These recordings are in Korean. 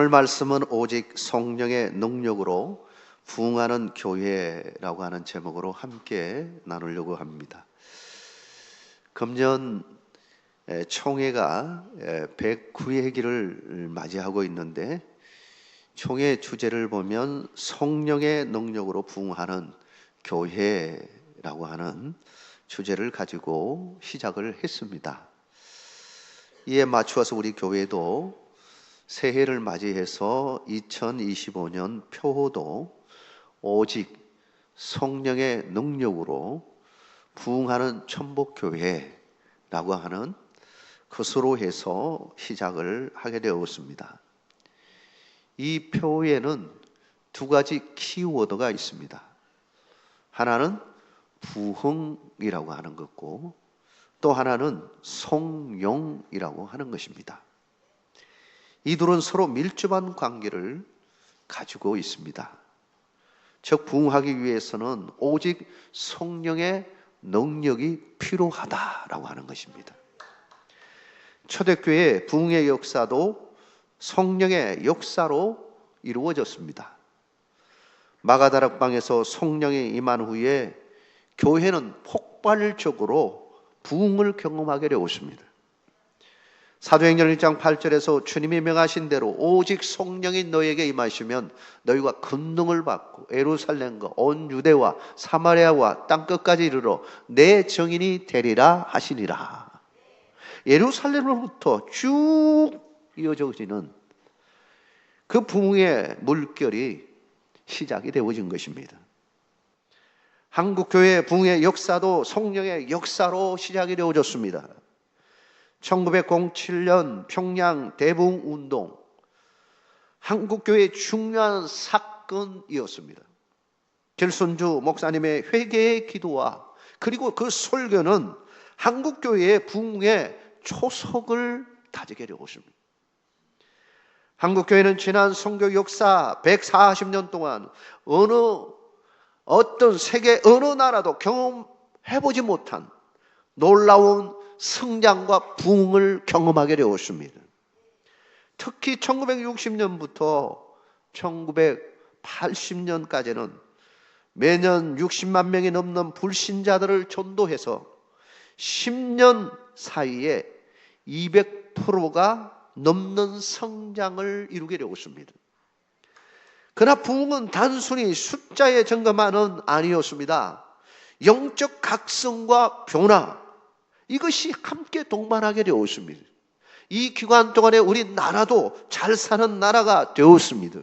오늘 말씀은 오직 성령의 능력으로 부흥하는 교회라고 하는 제목으로 함께 나누려고 합니다. 금년 총회가 109회기를 맞이하고 있는데, 총회 주제를 보면 성령의 능력으로 부흥하는 교회라고 하는 주제를 가지고 시작을 했습니다. 이에 맞추어서 우리 교회도 새해를 맞이해서 2025년 표호도 오직 성령의 능력으로 부흥하는 천복교회라고 하는 것으로 해서 시작을 하게 되었습니다. 이 표에는 두 가지 키워드가 있습니다. 하나는 부흥이라고 하는 것고, 또 하나는 성령이라고 하는 것입니다. 이 둘은 서로 밀접한 관계를 가지고 있습니다. 즉, 부흥하기 위해서는 오직 성령의 능력이 필요하다라고 하는 것입니다. 초대교회 부흥의 역사도 성령의 역사로 이루어졌습니다. 마가다락방에서 성령이 임한 후에 교회는 폭발적으로 부흥을 경험하게 되었습니다. 사도행전 1장 8절에서 주님이 명하신 대로 오직 성령이 너에게 임하시면 너희가 권능을 받고 예루살렘과 온 유대와 사마리아와 땅끝까지 이르러 내 증인이 되리라 하시니라. 예루살렘으로부터 쭉 이어져지는 그 부흥의 물결이 시작이 되어진 것입니다. 한국교회 부흥의 역사도 성령의 역사로 시작이 되어졌습니다. 1907년 평양 대부흥운동, 한국교회의 중요한 사건이었습니다. 길순주 목사님의 회개의 기도와 그리고 그 설교는 한국교회의 부흥의 초석을 다지게 되었습니다. 한국교회는 지난 선교 역사 140년 동안 어떤 세계 어느 나라도 경험해보지 못한 놀라운 성장과 부흥을 경험하게 되었습니다. 특히 1960년부터 1980년까지는 매년 60만 명이 넘는 불신자들을 전도해서 10년 사이에 200%가 넘는 성장을 이루게 되었습니다. 그러나 부흥은 단순히 숫자의 증가만은 아니었습니다. 영적 각성과 변화, 이것이 함께 동반하게 되었습니다. 이 기간 동안에 우리 나라도 잘 사는 나라가 되었습니다.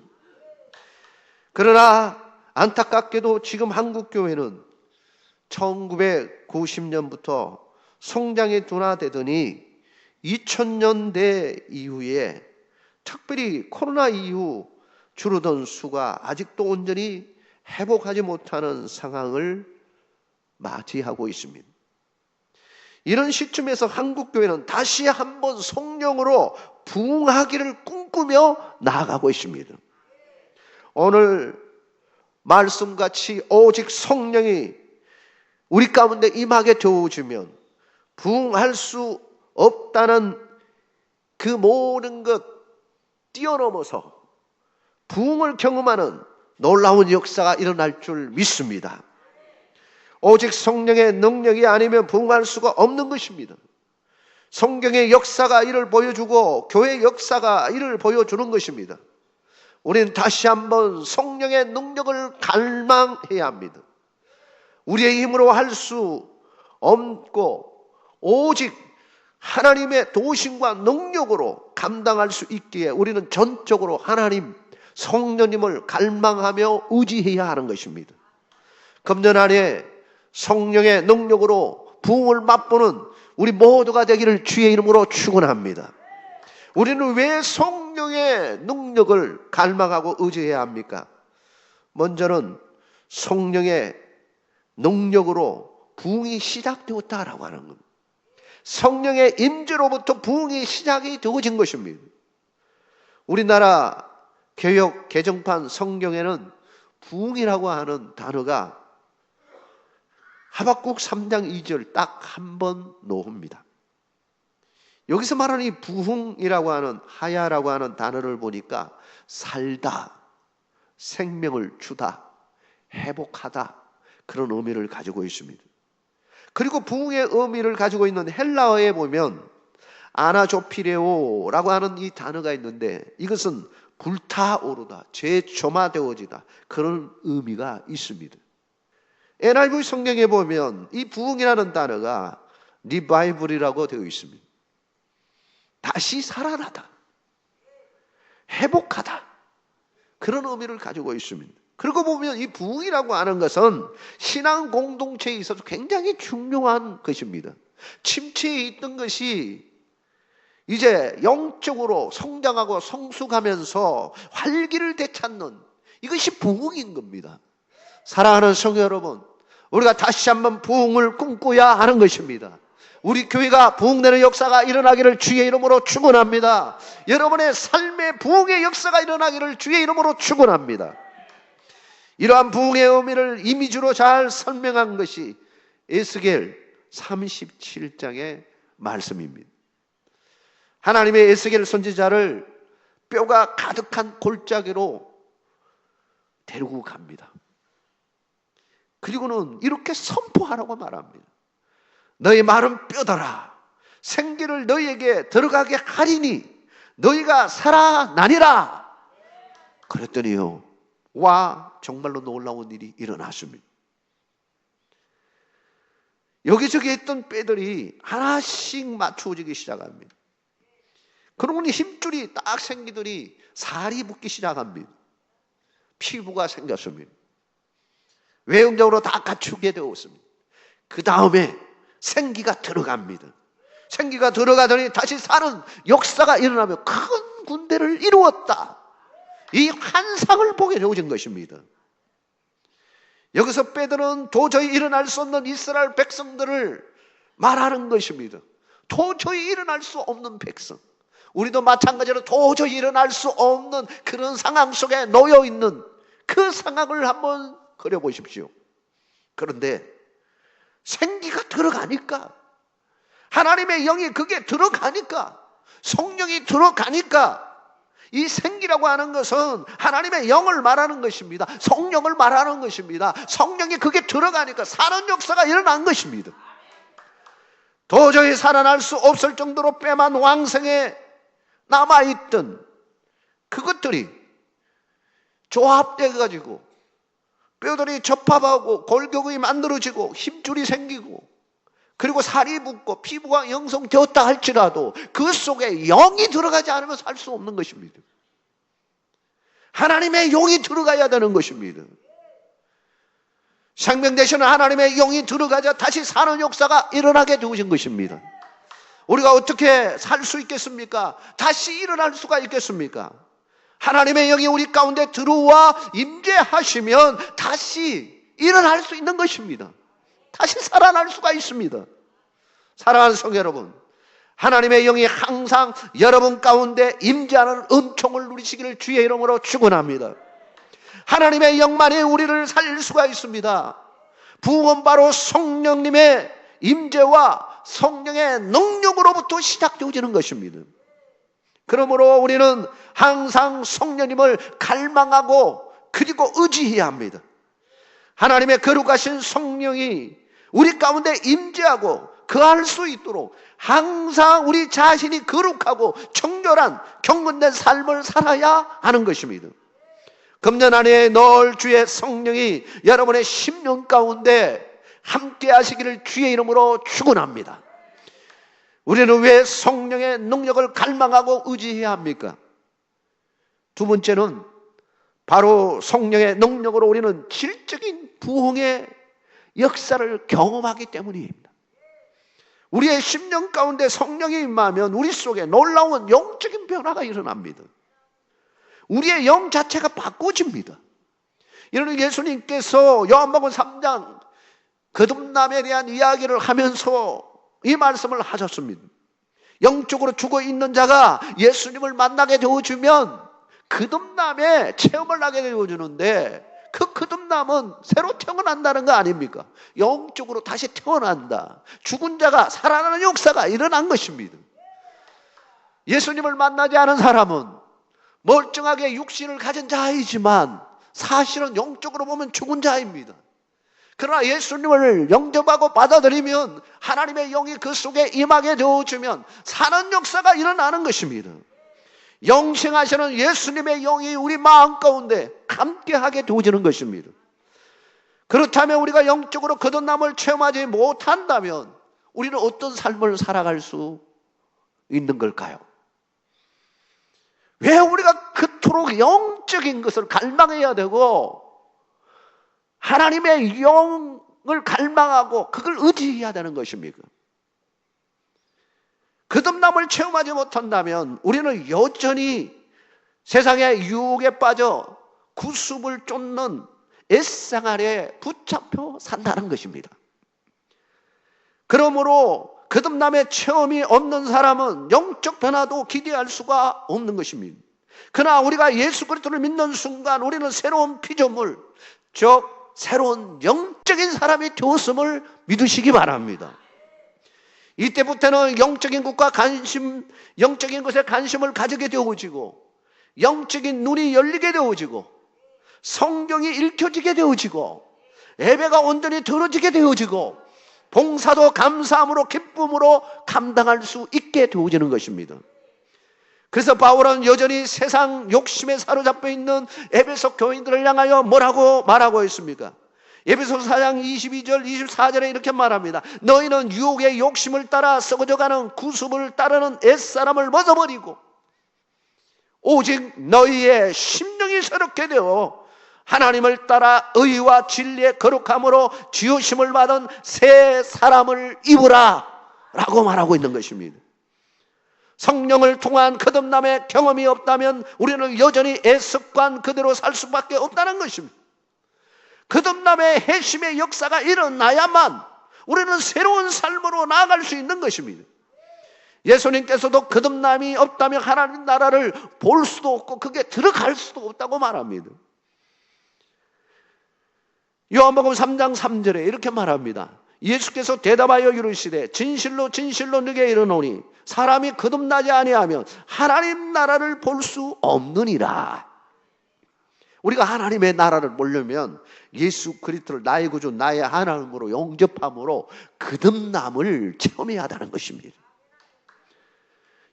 그러나 안타깝게도 지금 한국교회는 1990년부터 성장이 둔화되더니 2000년대 이후에 특별히 코로나 이후 줄어든 수가 아직도 온전히 회복하지 못하는 상황을 맞이하고 있습니다. 이런 시점에서 한국교회는 다시 한번 성령으로 부흥하기를 꿈꾸며 나아가고 있습니다. 오늘 말씀같이 오직 성령이 우리 가운데 임하게 되어주면 부흥할 수 없다는 그 모든 것 뛰어넘어서 부흥을 경험하는 놀라운 역사가 일어날 줄 믿습니다. 오직 성령의 능력이 아니면 부흥할 수가 없는 것입니다. 성경의 역사가 이를 보여주고 교회의 역사가 이를 보여주는 것입니다. 우리는 다시 한번 성령의 능력을 갈망해야 합니다. 우리의 힘으로 할 수 없고 오직 하나님의 도우심과 능력으로 감당할 수 있기에 우리는 전적으로 하나님, 성령님을 갈망하며 의지해야 하는 것입니다. 금년 안에 성령의 능력으로 부흥을 맛보는 우리 모두가 되기를 주의 이름으로 축원합니다. 우리는 왜 성령의 능력을 갈망하고 의지해야 합니까? 먼저는 성령의 능력으로 부흥이 시작되었다라고 하는 겁니다. 성령의 임재로부터 부흥이 시작이 되어진 것입니다. 우리나라 개역 개정판 성경에는 부흥이라고 하는 단어가 하박국 3장 2절 딱 한 번 나옵니다. 여기서 말하는 이 부흥이라고 하는, 하야라고 하는 단어를 보니까 살다, 생명을 주다, 회복하다, 그런 의미를 가지고 있습니다. 그리고 부흥의 의미를 가지고 있는 헬라어에 보면 아나조피레오라고 하는 이 단어가 있는데, 이것은 불타오르다, 재점화되어지다, 그런 의미가 있습니다. NIV 성경에 보면 이 부흥이라는 단어가 리바이블이라고 되어 있습니다. 다시 살아나다, 회복하다, 그런 의미를 가지고 있습니다. 그리고 보면 이 부흥이라고 하는 것은 신앙 공동체에 있어서 굉장히 중요한 것입니다. 침체에 있던 것이 이제 영적으로 성장하고 성숙하면서 활기를 되찾는, 이것이 부흥인 겁니다. 사랑하는 성도 여러분, 우리가 다시 한번 부흥을 꿈꿔야 하는 것입니다. 우리 교회가 부흥되는 역사가 일어나기를 주의 이름으로 축원합니다. 여러분의 삶의 부흥의 역사가 일어나기를 주의 이름으로 축원합니다. 이러한 부흥의 의미를 이미지로 잘 설명한 것이 에스겔 37장의 말씀입니다. 하나님의 에스겔 선지자를 뼈가 가득한 골짜기로 데리고 갑니다. 그리고는 이렇게 선포하라고 말합니다. 너희 마른 뼈들아, 생기를 너희에게 들어가게 하리니 너희가 살아나니라. 그랬더니요, 와, 정말로 놀라운 일이 일어났습니다. 여기저기 했던 뼈들이 하나씩 맞추어지기 시작합니다. 그러니 힘줄이 딱 생기더니 살이 붙기 시작합니다. 피부가 생겼습니다. 외형적으로 다 갖추게 되었습니다. 그 다음에 생기가 들어갑니다. 생기가 들어가더니 다시 사는 역사가 일어나며 큰 군대를 이루었다, 이 환상을 보게 되어진 것입니다. 여기서 뼈들은 도저히 일어날 수 없는 이스라엘 백성들을 말하는 것입니다. 도저히 일어날 수 없는 백성, 우리도 마찬가지로 도저히 일어날 수 없는 그런 상황 속에 놓여 있는 그 상황을 한번 그려보십시오. 그런데 생기가 들어가니까, 하나님의 영이 그게 들어가니까, 성령이 들어가니까, 이 생기라고 하는 것은 하나님의 영을 말하는 것입니다. 성령을 말하는 것입니다. 성령이 그게 들어가니까 사는 역사가 일어난 것입니다. 도저히 살아날 수 없을 정도로 뼈만 왕성해 남아있던 그것들이 조합돼가지고 뼈들이 접합하고 골격이 만들어지고 힘줄이 생기고, 그리고 살이 붙고 피부가 형성되었다 할지라도 그 속에 영이 들어가지 않으면 살 수 없는 것입니다. 하나님의 영이 들어가야 되는 것입니다. 생명 되시는 하나님의 영이 들어가자 다시 사는 역사가 일어나게 되어진 것입니다. 우리가 어떻게 살 수 있겠습니까? 다시 일어날 수가 있겠습니까? 하나님의 영이 우리 가운데 들어와 임재하시면 다시 일어날 수 있는 것입니다. 다시 살아날 수가 있습니다. 사랑하는 성도 여러분, 하나님의 영이 항상 여러분 가운데 임재하는 은총을 누리시기를 주의 이름으로 축원합니다. 하나님의 영만이 우리를 살릴 수가 있습니다. 부흥은 바로 성령님의 임재와 성령의 능력으로부터 시작되어지는 것입니다. 그러므로 우리는 항상 성령님을 갈망하고 그리고 의지해야 합니다. 하나님의 거룩하신 성령이 우리 가운데 임재하고 거할 수 있도록 항상 우리 자신이 거룩하고 청결한 경건된 삶을 살아야 하는 것입니다. 금년 한 해 늘 주의 성령이 여러분의 심령 가운데 함께 하시기를 주의 이름으로 축원합니다. 우리는 왜 성령의 능력을 갈망하고 의지해야 합니까? 두 번째는 바로 성령의 능력으로 우리는 질적인 부흥의 역사를 경험하기 때문입니다. 우리의 심령 가운데 성령이 임하면 우리 속에 놀라운 영적인 변화가 일어납니다. 우리의 영 자체가 바꿔집니다. 이런 예수님께서 요한복음 3장 거듭남에 대한 이야기를 하면서 이 말씀을 하셨습니다. 영적으로 죽어 있는 자가 예수님을 만나게 되어주면 거듭남의 체험을 하게 되어주는데, 그 거듭남은 새로 태어난다는 거 아닙니까? 영적으로 다시 태어난다. 죽은 자가 살아나는 역사가 일어난 것입니다. 예수님을 만나지 않은 사람은 멀쩡하게 육신을 가진 자이지만 사실은 영적으로 보면 죽은 자입니다. 그러나 예수님을 영접하고 받아들이면 하나님의 영이 그 속에 임하게 되어주면 사는 역사가 일어나는 것입니다. 영생하시는 예수님의 영이 우리 마음 가운데 함께하게 되어지는 것입니다. 그렇다면 우리가 영적으로 거듭남을 체험하지 못한다면 우리는 어떤 삶을 살아갈 수 있는 걸까요? 왜 우리가 그토록 영적인 것을 갈망해야 되고 하나님의 영을 갈망하고 그걸 의지해야 되는 것입니까? 거듭남을 체험하지 못한다면 우리는 여전히 세상의 유혹에 빠져 구습을 쫓는 애상아래에 붙잡혀 산다는 것입니다. 그러므로 거듭남의 체험이 없는 사람은 영적 변화도 기대할 수가 없는 것입니다. 그러나 우리가 예수 그리스도를 믿는 순간 우리는 새로운 피조물, 즉 새로운 영적인 사람이 되었음을 믿으시기 바랍니다. 이때부터는 영적인 것과 영적인 것에 관심을 가지게 되어지고 영적인 눈이 열리게 되어지고 성경이 읽혀지게 되어지고 예배가 온전히 들어지게 되어지고 봉사도 감사함으로 기쁨으로 감당할 수 있게 되어지는 것입니다. 그래서 바울은 여전히 세상 욕심에 사로잡혀 있는 에베소 교인들을 향하여 뭐라고 말하고 있습니까? 에베소서 4장 22절 24절에 이렇게 말합니다. 너희는 유혹의 욕심을 따라 썩어져가는 구습을 따르는 옛사람을 벗어버리고 오직 너희의 심령이 새롭게 되어 하나님을 따라 의와 진리의 거룩함으로 지으심을 받은 새 사람을 입으라 라고 말하고 있는 것입니다. 성령을 통한 거듭남의 경험이 없다면 우리는 여전히 애습관 그대로 살 수밖에 없다는 것입니다. 거듭남의 회심의 역사가 일어나야만 우리는 새로운 삶으로 나아갈 수 있는 것입니다. 예수님께서도 거듭남이 없다면 하나님 나라를 볼 수도 없고 그게 들어갈 수도 없다고 말합니다. 요한복음 3장 3절에 이렇게 말합니다. 예수께서 대답하여 이르시되 진실로 진실로 너게 이르노니 사람이 거듭나지 아니하면 하나님 나라를 볼 수 없느니라. 우리가 하나님의 나라를 보려면 예수 그리스도를 나의 구주 나의 하나님으로 영접함으로 거듭남을 체험해야 한다는 것입니다.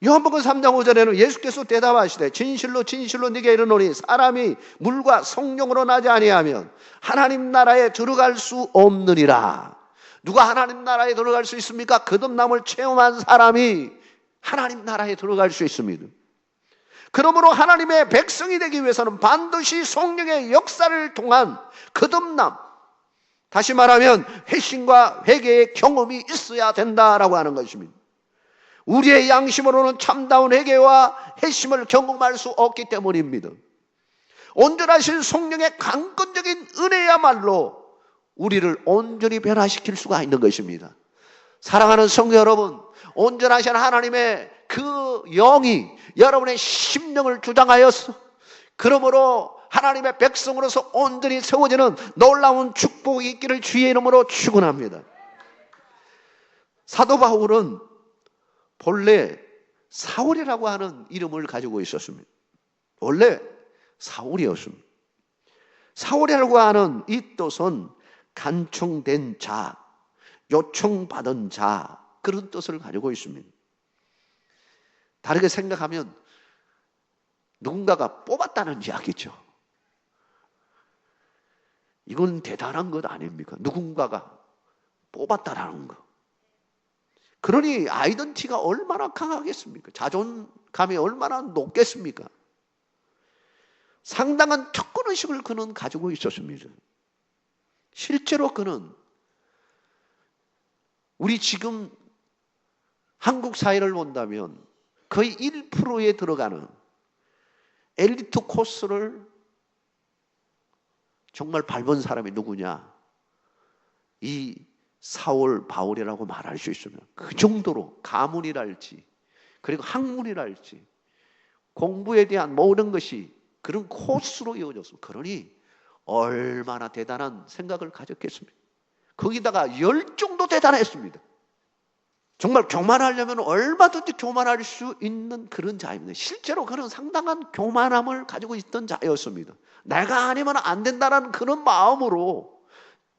요한복음 3장 5절에는 예수께서 대답하시되 진실로 진실로 네게 이르노니 사람이 물과 성령으로 나지 아니하면 하나님 나라에 들어갈 수 없느니라. 누가 하나님 나라에 들어갈 수 있습니까? 거듭남을 체험한 사람이 하나님 나라에 들어갈 수 있습니다. 그러므로 하나님의 백성이 되기 위해서는 반드시 성령의 역사를 통한 거듭남, 다시 말하면 회심과 회개의 경험이 있어야 된다라고 하는 것입니다. 우리의 양심으로는 참다운 회개와 회심을 경험할 수 없기 때문입니다. 온전하신 성령의 강건적인 은혜야말로 우리를 온전히 변화시킬 수가 있는 것입니다. 사랑하는 성도 여러분, 온전하신 하나님의 그 영이 여러분의 심령을 주장하여서 그러므로 하나님의 백성으로서 온전히 세워지는 놀라운 축복이 있기를 주의 이름으로 축원합니다. 사도 바울은 본래 사울이라고 하는 이름을 가지고 있었습니다. 원래 사울이었습니다. 사울이라고 하는 이 뜻은 간청된 자, 요청받은 자, 그런 뜻을 가지고 있습니다. 다르게 생각하면 누군가가 뽑았다는 이야기죠. 이건 대단한 것 아닙니까? 누군가가 뽑았다라는 것. 그러니 아이덴티티가 얼마나 강하겠습니까? 자존감이 얼마나 높겠습니까? 상당한 특권의식을 그는 가지고 있었습니다. 실제로 그는 우리 지금 한국 사회를 본다면 거의 1%에 들어가는 엘리트 코스를 정말 밟은 사람이 누구냐? 이 사울, 바울이라고 말할 수 있습니다. 그 정도로 가문이랄지 그리고 학문이랄지 공부에 대한 모든 것이 그런 코스로 이어졌습니다. 그러니 얼마나 대단한 생각을 가졌겠습니까? 거기다가 열정도 대단했습니다. 정말 교만하려면 얼마든지 교만할 수 있는 그런 자입니다. 실제로 그는 상당한 교만함을 가지고 있던 자였습니다. 내가 아니면 안 된다는 그런 마음으로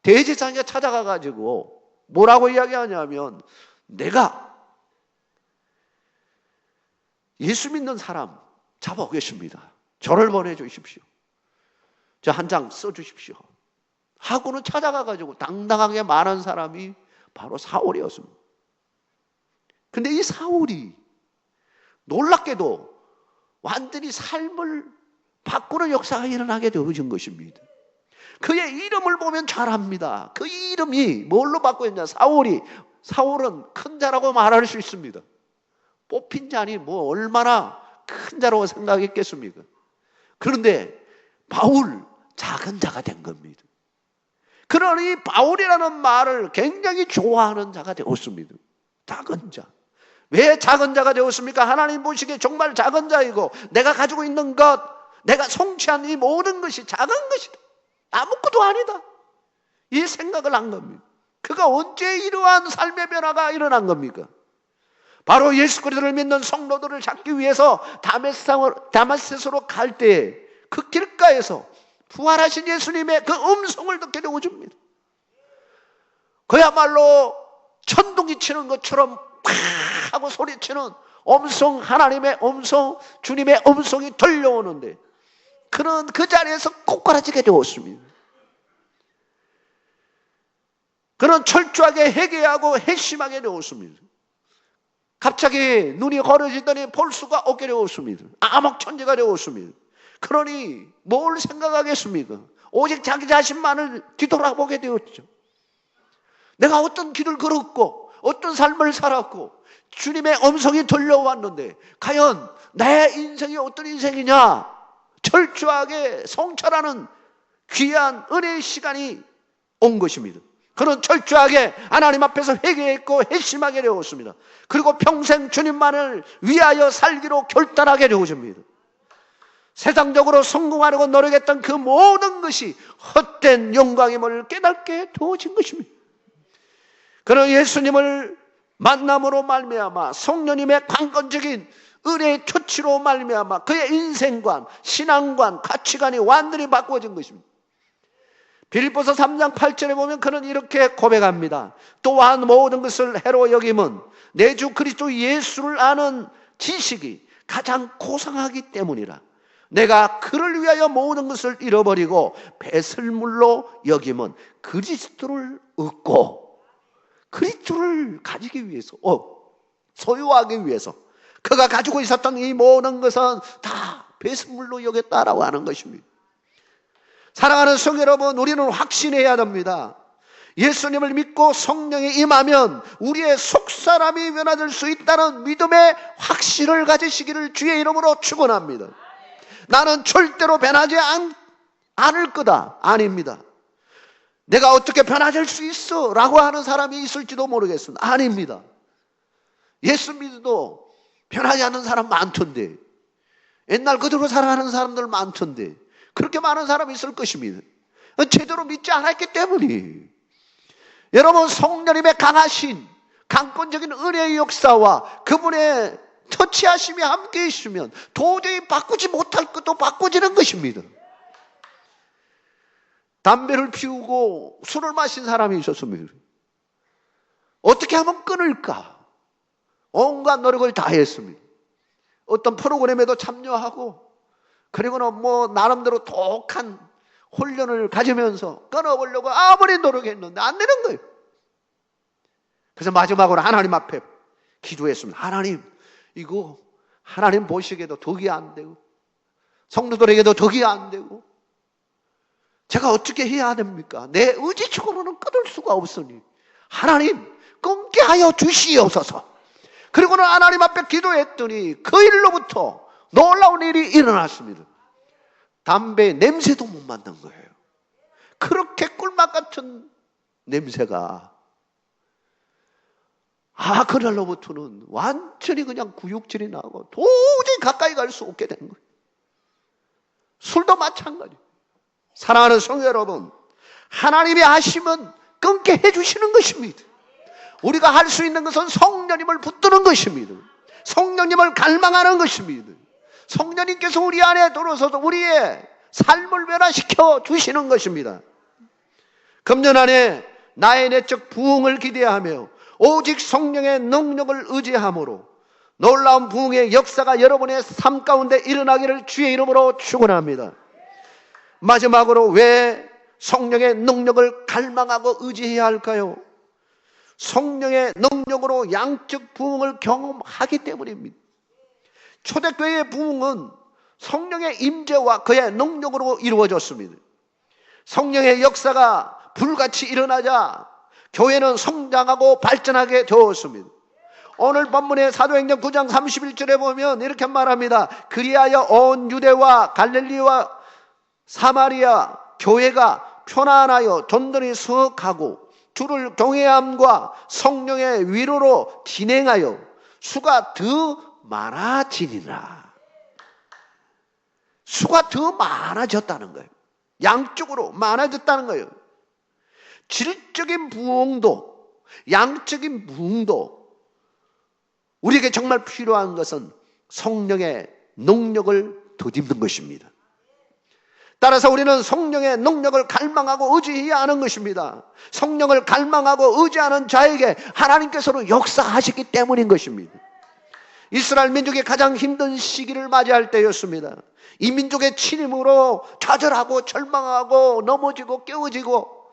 대제사장에 찾아가 가지고 뭐라고 이야기하냐면, 내가 예수 믿는 사람 잡아오겠습니다. 저를 보내주십시오. 저 한 장 써주십시오. 하고는 찾아가 가지고 당당하게 말한 사람이 바로 사울이었습니다. 근데 이 사울이 놀랍게도 완전히 삶을 바꾸는 역사가 일어나게 되어진 것입니다. 그의 이름을 보면 잘 압니다. 그 이름이 뭘로 바꾸었냐? 사울은 큰 자라고 말할 수 있습니다. 뽑힌 자니 뭐 얼마나 큰 자라고 생각했겠습니까? 그런데 바울, 작은 자가 된 겁니다. 그러니 바울이라는 말을 굉장히 좋아하는 자가 되었습니다. 작은 자. 왜 작은 자가 되었습니까? 하나님 보시기에 정말 작은 자이고, 내가 가지고 있는 것, 내가 성취한 이 모든 것이 작은 것이다, 아무것도 아니다, 이 생각을 한 겁니다. 그가 언제 이러한 삶의 변화가 일어난 겁니까? 바로 예수 그리스도를 믿는 성도들을 잡기 위해서 다메섹으로 갈 때 그 길가에서 부활하신 예수님의 그 음성을 듣게 되어줍니다. 그야말로 천둥이 치는 것처럼 팍 하고 소리치는 음성, 하나님의 음성, 주님의 음성이 들려오는데, 그는 그 자리에서 꼬꾸라지게 되었습니다. 그는 철저하게 회개하고 회심하게 되었습니다. 갑자기 눈이 걸어지더니 볼 수가 없게 되었습니다. 암흑천지가 되었습니다. 그러니 뭘 생각하겠습니까? 오직 자기 자신만을 뒤돌아보게 되었죠. 내가 어떤 길을 걸었고 어떤 삶을 살았고 주님의 음성이 들려왔는데 과연 내 인생이 어떤 인생이냐? 철저하게 성찰하는 귀한 은혜의 시간이 온 것입니다. 그는 철저하게 하나님 앞에서 회개했고 회심하게 되었습니다. 그리고 평생 주님만을 위하여 살기로 결단하게 되어집니다. 세상적으로 성공하려고 노력했던 그 모든 것이 헛된 영광임을 깨닫게 되어진 것입니다. 그는 예수님을 만남으로 말미암아 성령님의 강건적인 은혜의 터치로 말미암아 그의 인생관, 신앙관, 가치관이 완전히 바꾸어진 것입니다. 빌립보서 3장 8절에 보면 그는 이렇게 고백합니다. 또한 모든 것을 해로 여김은 내 주 그리스도 예수를 아는 지식이 가장 고상하기 때문이라. 내가 그를 위하여 모든 것을 잃어버리고 배설물로 여김은 그리스도를 얻고, 그리스도를 가지기 위해서, 소유하기 위해서 그가 가지고 있었던 이 모든 것은 다 배설물로 여겼다라고 하는 것입니다. 사랑하는 성도 여러분, 우리는 확신해야 됩니다. 예수님을 믿고 성령에 임하면 우리의 속사람이 변화될 수 있다는 믿음의 확신을 가지시기를 주의 이름으로 축원합니다. 나는 절대로 변하지 않을 거다, 아닙니다. 내가 어떻게 변화될 수 있어? 라고 하는 사람이 있을지도 모르겠습니다. 아닙니다. 예수 믿어도 변하지 않는 사람 많던데, 옛날 그대로 살아가는 사람들 많던데, 그렇게 많은 사람이 있을 것입니다. 제대로 믿지 않았기 때문에. 여러분, 성령님의 강하신 강권적인 은혜의 역사와 그분의 터치하심이 함께 있으면 도저히 바꾸지 못할 것도 바꿔지는 것입니다. 담배를 피우고 술을 마신 사람이 있었습니다. 어떻게 하면 끊을까? 온갖 노력을 다 했습니다. 어떤 프로그램에도 참여하고, 그리고는 나름대로 독한 훈련을 가지면서 끊어보려고 아무리 노력했는데 안 되는 거예요. 그래서 마지막으로 하나님 앞에 기도했습니다. 하나님, 이거 하나님 보시기에도 덕이 안 되고 성도들에게도 덕이 안 되고 제가 어떻게 해야 됩니까? 내 의지적으로는 끊을 수가 없으니 하나님 끊게 하여 주시옵소서. 그리고는 하나님 앞에 기도했더니 그 일로부터 놀라운 일이 일어났습니다. 담배 냄새도 못 맡는 거예요. 그렇게 꿀맛 같은 냄새가, 그날로부터는 완전히 그냥 구육질이 나고 도저히 가까이 갈 수 없게 된 거예요. 술도 마찬가지. 사랑하는 성도 여러분, 하나님이 하시면 끊게 해주시는 것입니다. 우리가 할 수 있는 것은 성령님을 붙드는 것입니다. 성령님을 갈망하는 것입니다. 성령님께서 우리 안에 들어서도 우리의 삶을 변화시켜 주시는 것입니다. 금년 안에 나의 내적 부흥을 기대하며 오직 성령의 능력을 의지함으로 놀라운 부흥의 역사가 여러분의 삶 가운데 일어나기를 주의 이름으로 축원합니다. 마지막으로 왜 성령의 능력을 갈망하고 의지해야 할까요? 성령의 능력으로 양적 부흥을 경험하기 때문입니다. 초대교회의 부흥은 성령의 임재와 그의 능력으로 이루어졌습니다. 성령의 역사가 불같이 일어나자 교회는 성장하고 발전하게 되었습니다. 오늘 본문의 사도행전 9장 31절에 보면 이렇게 말합니다. 그리하여 온 유대와 갈릴리와 사마리아 교회가 편안하여 든든히 서하고 주를 경외함과 성령의 위로로 진행하여 수가 더 많아지니라. 수가 더 많아졌다는 거예요. 양쪽으로 많아졌다는 거예요. 질적인 부흥도 양적인 부흥도 우리에게 정말 필요한 것은 성령의 능력을 덧입는 것입니다. 따라서 우리는 성령의 능력을 갈망하고 의지해야 하는 것입니다. 성령을 갈망하고 의지하는 자에게 하나님께서는 역사하시기 때문인 것입니다. 이스라엘 민족이 가장 힘든 시기를 맞이할 때였습니다. 이 민족의 침임으로 좌절하고 절망하고 넘어지고 깨어지고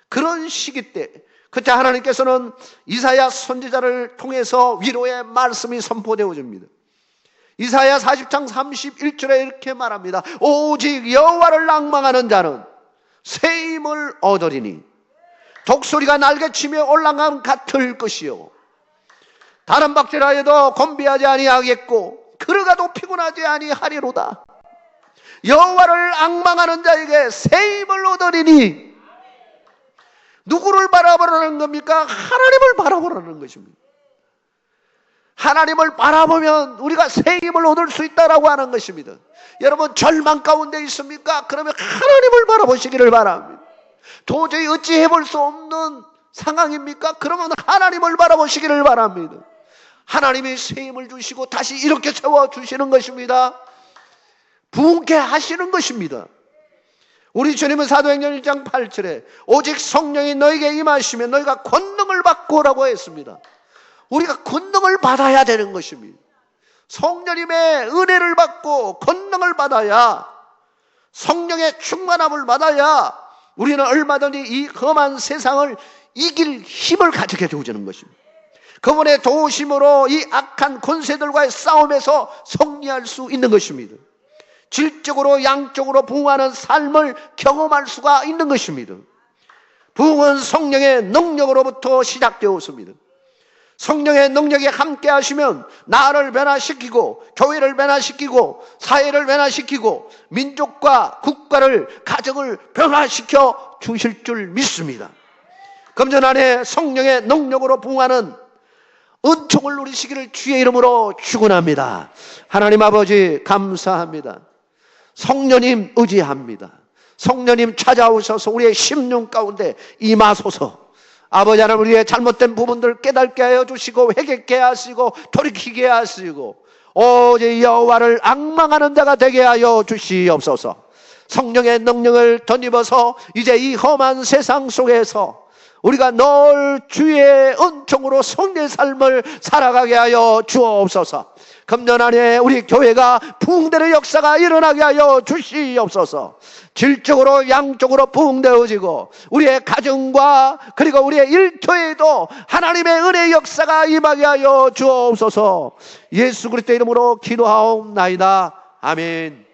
그런 시기 때 그때 하나님께서는 이사야 선지자를 통해서 위로의 말씀이 선포되어집니다. 이사야 40장 31절에 이렇게 말합니다. 오직 여호와를 낭망하는 자는 새 힘을 얻으리니 독수리가 날개치며 올라간 같을 것이요 다른 박질하여도 곤비하지 아니하겠고 걸어가도 피곤하지 아니하리로다. 여호와를 앙망하는 자에게 새 힘을 얻으리니 누구를 바라보라는 겁니까? 하나님을 바라보라는 것입니다. 하나님을 바라보면 우리가 새 힘을 얻을 수 있다라고 하는 것입니다. 여러분 절망 가운데 있습니까? 그러면 하나님을 바라보시기를 바랍니다. 도저히 어찌해 볼 수 없는 상황입니까? 그러면 하나님을 바라보시기를 바랍니다. 하나님이 새 힘을 주시고 다시 이렇게 세워주시는 것입니다. 부흥케 하시는 것입니다. 우리 주님은 사도행전 1장 8절에 오직 성령이 너에게 임하시면 너희가 권능을 받고 오라고 했습니다. 우리가 권능을 받아야 되는 것입니다. 성령님의 은혜를 받고 권능을 받아야 성령의 충만함을 받아야 우리는 얼마든지 이 험한 세상을 이길 힘을 가지게 되어지는 것입니다. 그분의 도우심으로 이 악한 권세들과의 싸움에서 승리할 수 있는 것입니다. 질적으로 양적으로 부흥하는 삶을 경험할 수가 있는 것입니다. 부흥은 성령의 능력으로부터 시작되었습니다. 성령의 능력이 함께 하시면 나라를 변화시키고 교회를 변화시키고 사회를 변화시키고 민족과 국가를 가정을 변화시켜 주실 줄 믿습니다. 금년 안에 성령의 능력으로 부흥하는 은총을 누리시기를 주의 이름으로 축원합니다. 하나님 아버지 감사합니다. 성령님 의지합니다. 성령님 찾아오셔서 우리의 심령 가운데 임하소서. 아버지 하나님 우리의 잘못된 부분들 깨닫게 하여 주시고 회개케 하시고 돌이키게 하시고 오직 여호와를 앙망하는 자가 되게 하여 주시옵소서. 성령의 능력을 덧입어서 이제 이 험한 세상 속에서 우리가 늘 주의 은총으로 성례의 삶을 살아가게 하여 주옵소서. 금년 안에 우리 교회가 부흥되는 역사가 일어나게 하여 주시옵소서. 질적으로 양적으로 부흥되어지고 우리의 가정과 그리고 우리의 일터에도 하나님의 은혜의 역사가 임하게 하여 주옵소서. 예수 그리스도 이름으로 기도하옵나이다. 아멘.